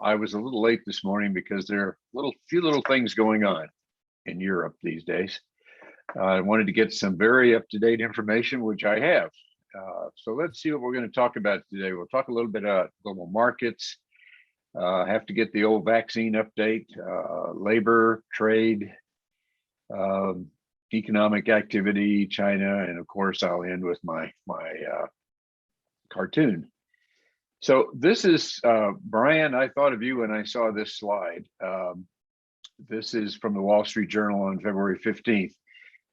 I was a little late this morning because there are few little things going on in Europe these days. I wanted to get some very up-to-date information, which I have. So let's see what we're going to talk about today. We'll talk a little bit about global markets. Have to get the old vaccine update, labor, trade, economic activity, China, and of course, I'll end with my cartoon. So this is, Brian, I thought of you when I saw this slide. This is from the Wall Street Journal on February 15th.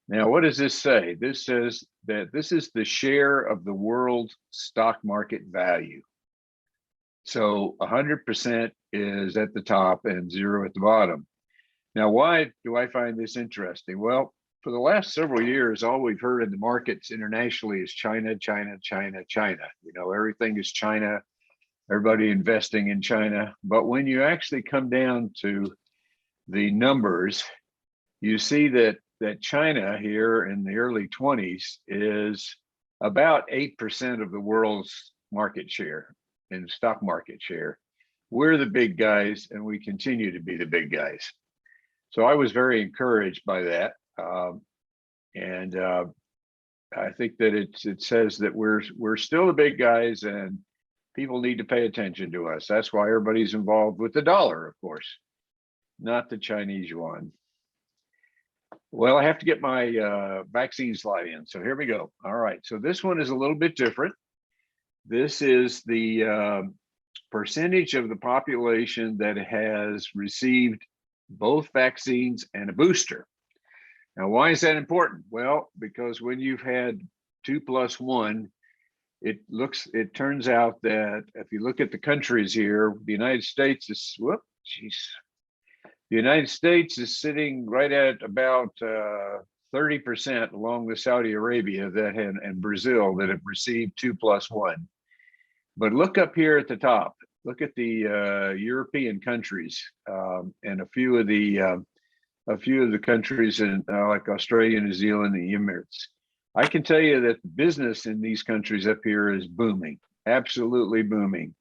Now, what does this say? This says that this is the share of the world stock market value. So 100% is at the top and 0 at the bottom. Now, why do I find this interesting? Well, for the last several years, all we've heard in the markets internationally is China, China, China, China. You know, everything is China, everybody investing in China. But when you actually come down to the numbers, you see that China here in the early 20s is about 8% of the world's market share in stock market share. We're the big guys and we continue to be the big guys. So I was very encouraged by that. I think that it says that we're still the big guys and people need to pay attention to us. That's why everybody's involved with the dollar, of course, not the Chinese yuan. Well, I have to get my vaccine slide in. So here we go. All right. So this one is a little bit different. This is the percentage of the population that has received both vaccines and a booster. Now, why is that important? Well, because when you've had 2+1, it turns out that if you look at the countries here, the United States is, the United States is sitting right at about 30% along with Saudi Arabia and Brazil that have received 2+1. But look up here at the top. Look at the European countries and a few of the countries in like Australia, New Zealand, and the Emirates. I can tell you that the business in these countries up here is booming, absolutely booming.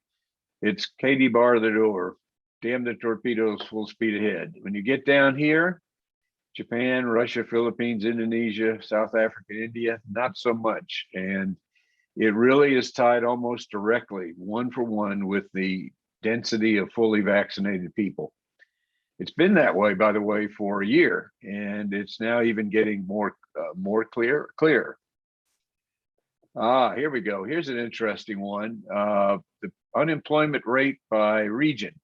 It's Katie bar the door, damn the torpedoes, full speed ahead. When you get down here, Japan, Russia, Philippines, Indonesia, South Africa, India, not so much. And it really is tied almost directly, 1-for-1, with the density of fully vaccinated people. It's been that way, by the way, for a year, and it's now even getting more clear. Here we go. Here's an interesting one. The unemployment rate by region.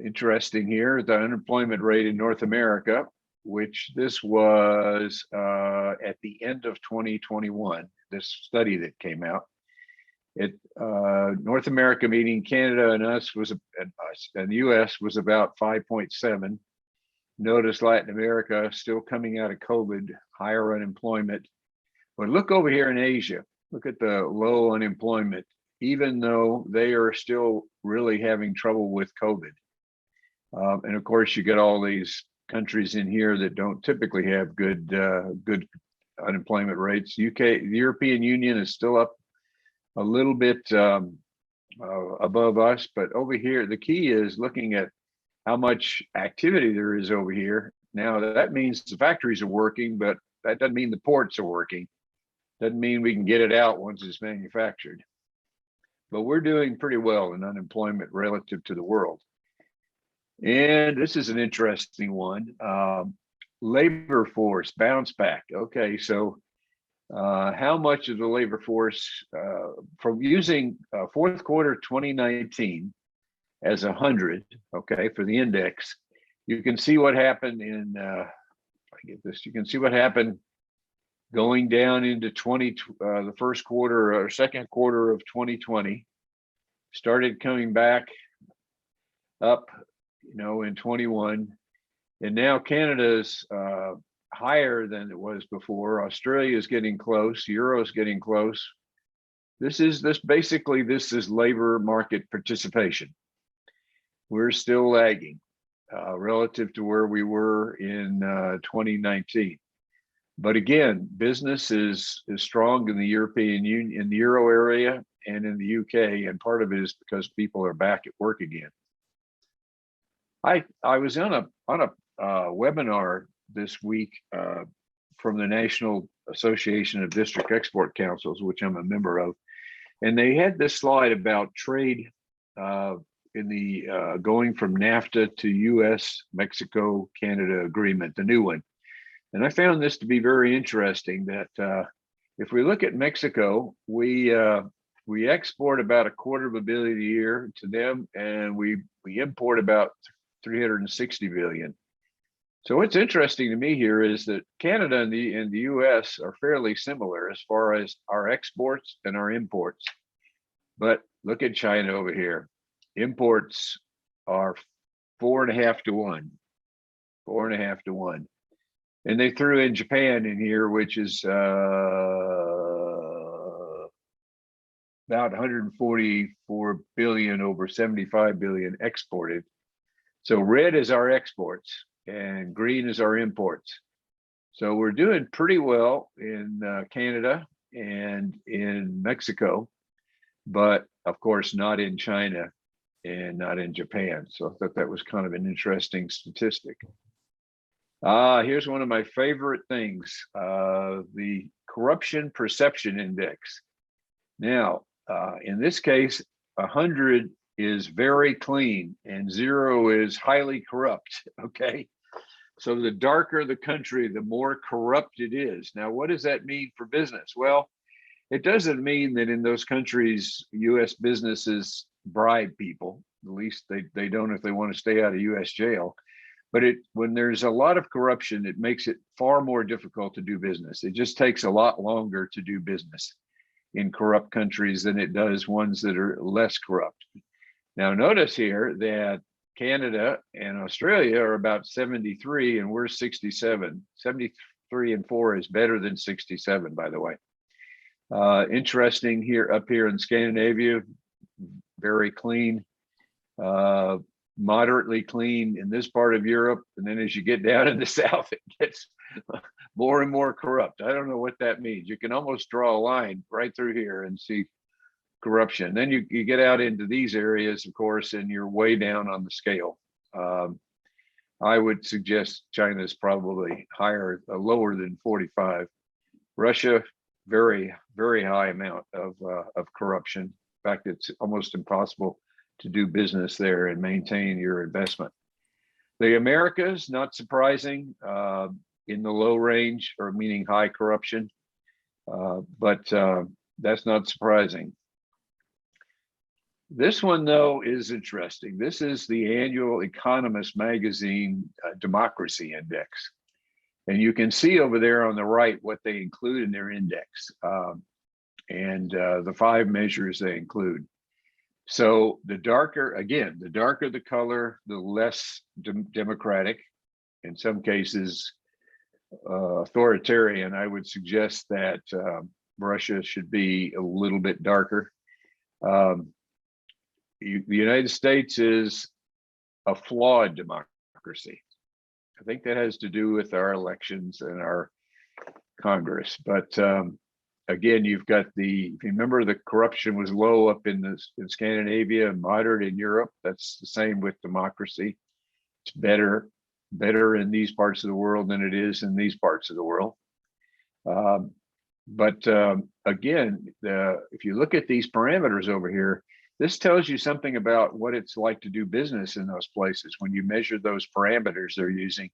Interesting here, the unemployment rate in North America, which this was at the end of 2021, this study that came out. North America, meaning Canada and us, and the US was about 5.7. Notice Latin America still coming out of COVID, higher unemployment. But look over here in Asia, look at the low unemployment, even though they are still really having trouble with COVID. And of course, you get all these countries in here that don't typically have good unemployment rates. The European Union is still up a little bit above us, but over here, the key is looking at how much activity there is over here. Now, that means the factories are working, but that doesn't mean the ports are working. Doesn't mean we can get it out once it's manufactured. But we're doing pretty well in unemployment relative to the world. And this is an interesting one. Labor force bounce back. Okay, so how much of the labor force from using fourth quarter 2019 as 100, okay, for the index, you can see what happened in, if I get this, you can see what happened going down into the first quarter or second quarter of 2020, started coming back up, you know, in 21. And now Canada's higher than it was before. Australia is getting close. Euro is getting close. This is labor market participation. We're still lagging relative to where we were in 2019. But again, business is strong in the European Union, in the Euro area, and in the UK, and part of it is because people are back at work again. I was on a webinar this week from the National Association of District Export Councils, which I'm a member of, and they had this slide about trade in the going from NAFTA to U.S., Mexico, Canada agreement, the new one. And I found this to be very interesting that if we look at Mexico, we export about $250 million a year to them, and we import about 360 billion. So what's interesting to me here is that Canada and the US are fairly similar as far as our exports and our imports. But look at China over here. Imports are 4.5 to 1. 4.5 to 1. And they threw in Japan in here, which is about 144 billion over 75 billion exported. So red is our exports and green is our imports. So we're doing pretty well in Canada and in Mexico, but of course not in China and not in Japan. So I thought that was kind of an interesting statistic. Here's one of my favorite things, the Corruption Perception Index. Now, in this case, 100 is very clean and 0 is highly corrupt, okay? So the darker the country, the more corrupt it is. Now, what does that mean for business? Well, it doesn't mean that in those countries, US businesses bribe people. At least they don't if they want to stay out of US jail. But when there's a lot of corruption, it makes it far more difficult to do business. It just takes a lot longer to do business in corrupt countries than it does ones that are less corrupt. Now, notice here that Canada and Australia are about 73 and we're 67. 73 and 4 is better than 67, by the way. Interesting here, up here in Scandinavia, very clean, moderately clean in this part of Europe. And then as you get down in the south, it gets more and more corrupt. I don't know what that means. You can almost draw a line right through here and see corruption. Then you get out into these areas, of course, and you're way down on the scale. I would suggest China is probably higher, lower than 45. Russia, very, very high amount of corruption. In fact, it's almost impossible to do business there and maintain your investment. The Americas, not surprising, in the low range, or meaning high corruption, but that's not surprising. This one, though, is interesting. This is the annual Economist magazine Democracy Index. And you can see over there on the right what they include in their index and the 5 measures they include. So the darker, again, the darker the color, the less democratic, in some cases authoritarian. I would suggest that Russia should be a little bit darker. The United States is a flawed democracy. I think that has to do with our elections and our Congress. But again, you've got if you remember, the corruption was low up in Scandinavia and moderate in Europe. That's the same with democracy. It's better in these parts of the world than it is in these parts of the world. But again, if you look at these parameters over here, this tells you something about what it's like to do business in those places when you measure those parameters they're using,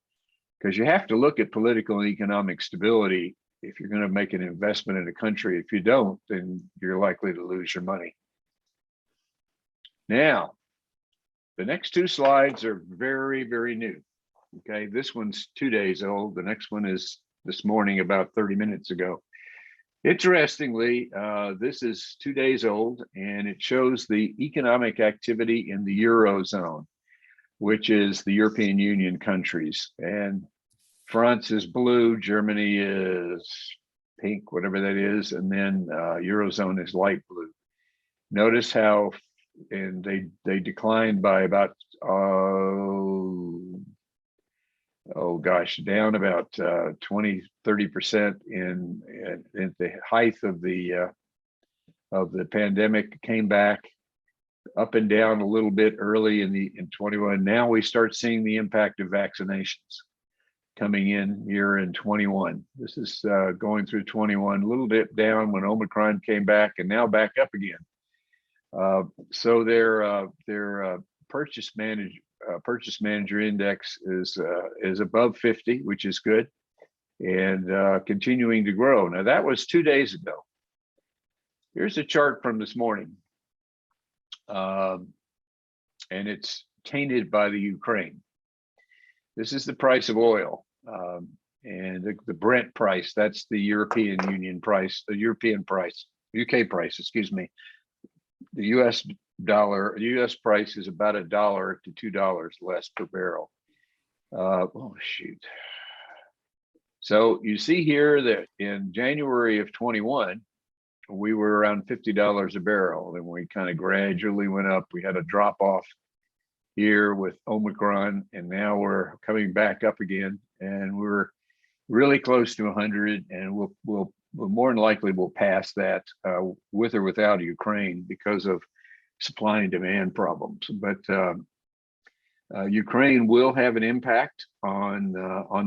because you have to look at political and economic stability if you're going to make an investment in a country. If you don't, then you're likely to lose your money. Now, the next 2 slides are very, very new. Okay, this one's 2 days old. The next one is this morning, about 30 minutes ago. Interestingly, this is 2 days old, and it shows the economic activity in the Eurozone, which is the European Union countries. And France is blue, Germany is pink, whatever that is, and then Eurozone is light blue. Notice how, and they declined by about down about 20-30% in the height of the of the pandemic came back up and down a little bit early in 21. Now we start seeing the impact of vaccinations coming in here in 21. This is going through 21, a little dip down when Omicron came back and now back up again. So their purchase manager index is above 50, which is good, and continuing to grow. Now that was 2 days ago. Here's a chart from this morning, and it's tainted by the Ukraine. This is the price of oil, and the Brent price. That's the European Union price, the European price, UK price. Excuse me. The U.S. price is about $1 to $2 less per barrel. Oh shoot! So you see here that in January of 21, we were around $50 a barrel, and we kind of gradually went up. We had a drop off here with Omicron, and now we're coming back up again, and we're really close to 100, and we'll more than likely we'll pass that with or without Ukraine because of supply and demand problems. But Ukraine will have an impact on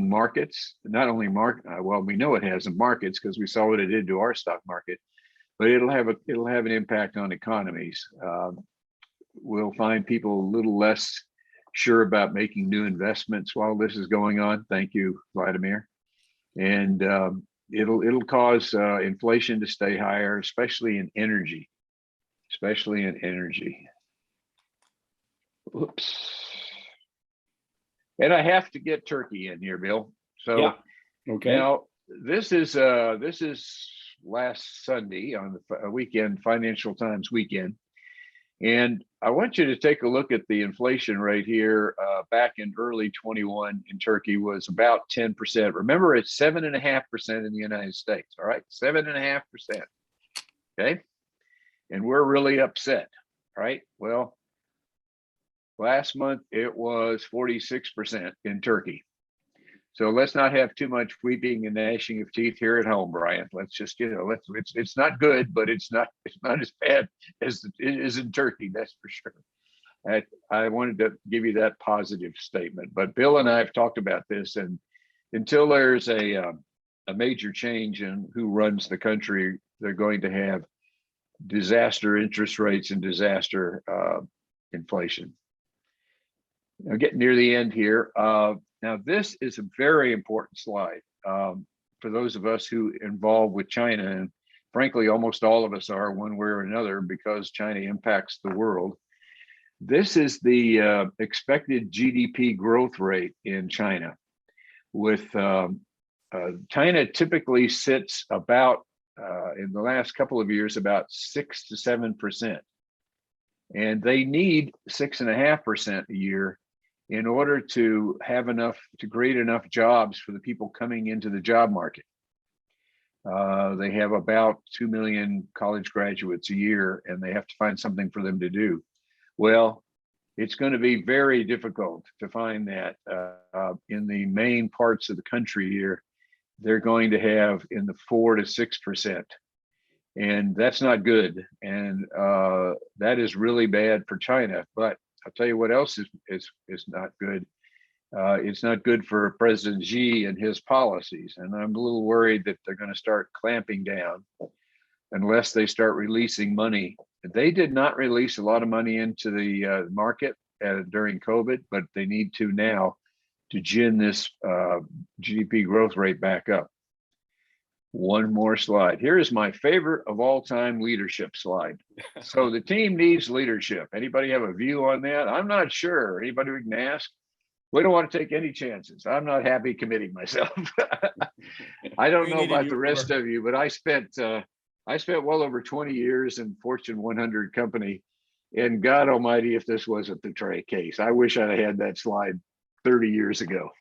markets. Not only well, we know it has in markets because we saw what it did to our stock market, but it'll have an impact on economies. We'll find people a little less sure about making new investments while this is going on. Thank you, Vladimir. And it'll cause inflation to stay higher, especially in energy. Oops. And I have to get Turkey in here, Bill. So yeah. Okay. Now this is last Sunday on the weekend, Financial Times weekend. And I want you to take a look at the inflation rate here. Back in early 21 in Turkey was about 10%. Remember, it's 7.5% in the United States. All right, 7.5%. Okay, and we're really upset. Right. Well, last month it was 46% in Turkey. So let's not have too much weeping and gnashing of teeth here at home, Brian. Let's just, it's not good, but it's not as bad as it is in Turkey. That's for sure. I wanted to give you that positive statement. But Bill and I have talked about this, and until there's a major change in who runs the country, they're going to have disaster interest rates and disaster inflation. Now, getting near the end here. Now, this is a very important slide for those of us who are involved with China, and frankly, almost all of us are one way or another because China impacts the world. This is the expected GDP growth rate in China. With China typically sits about, in the last couple of years, about 6 to 7%. And they need 6.5% a year in order to have enough, to create enough jobs for the people coming into the job market. They have about 2 million college graduates a year, and they have to find something for them to do. Well, it's going to be very difficult to find that in the main parts of the country here. They're going to have in the 4 to 6%. And that's not good. And that is really bad for China. But I'll tell you what else is not good. It's not good for President Xi and his policies. And I'm a little worried that they're going to start clamping down unless they start releasing money. They did not release a lot of money into the market during COVID, but they need to now to gin this GDP growth rate back up. One more slide. Here is my favorite of all time leadership slide. So the team needs leadership. Anybody have a view on that? I'm not sure. Anybody we can ask? We don't want to take any chances. I'm not happy committing myself. I don't know about the rest of you, but I spent well over 20 years in Fortune 100 company. And God Almighty, if this wasn't the case, I wish I'd had that slide 30 years ago.